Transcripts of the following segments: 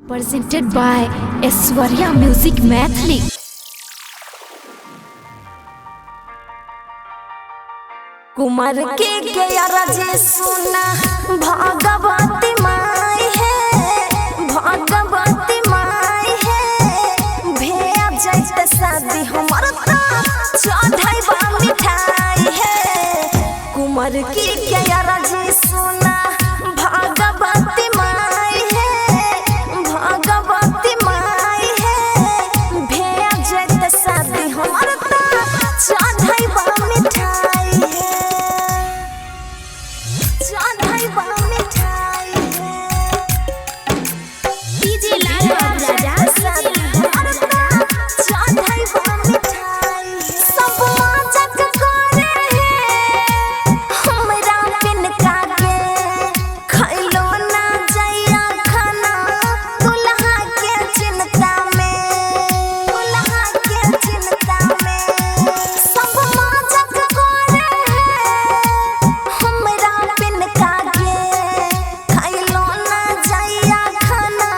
Presented by Aishwarya Music Mathli। Kumar के राजे सुना भगवती माई है, भगवती माई है। भैया जैसे शादी हमार चढ़ाई बा मिठाई है। कुमार के राजे सुना भगवती माई है, भगवती माई है। भैया जैसे शादी हमार चढ़ाई बा मिठाई है, चढ़ाई बा मिठाई है। डीजे लाल राजा चढ़ाई बा मिठाई है। सब मजाक करे है हमरा बिन काके, खइलो ना जाइया खाना दुल्हा के चिंता में, दुल्हा के चिंता में। सब मजाक करे है हमरा बिन काके, खइलो ना जाइया खाना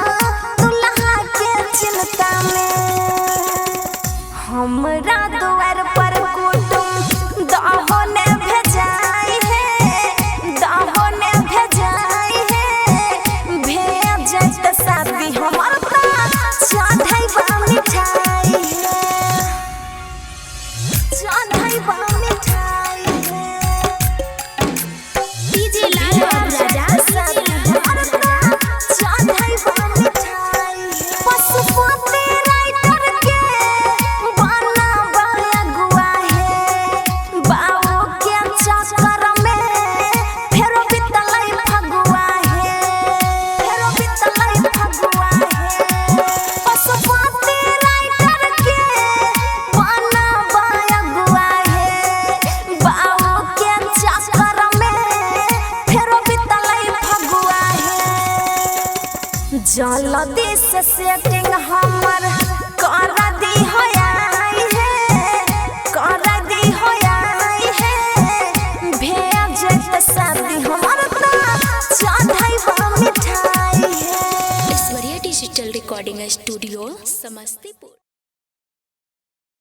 दुल्हा के चिंता में। हमरा द्वार पर कुटुम दाहो ने भेजाई है, दाहो ने भेजाई है। भैया जैसे शादी हमार चढ़ाई बा मिठाई है, चढ़ाई बा मिठाई है। डीजे लाल राजा चढ़ाई बा मिठाई है। पशुपति राइटर के बना बगुआ है, बाबू के चक्कर में फेरो बितलाई फगुआ है, फेरो बितलाई फगुआ है। पशुपति राइटर के बना बगुआ है, बाबू के चक्कर में फेरो बितलाई फगुआ है। जल्दी से सेटिंग हमर कर दी हो आई है, कर दी हो आई है। भैया जैसे शादी हमार चढ़ाई बा मिठाई है। Aishwarya digital recording studio Samastipur.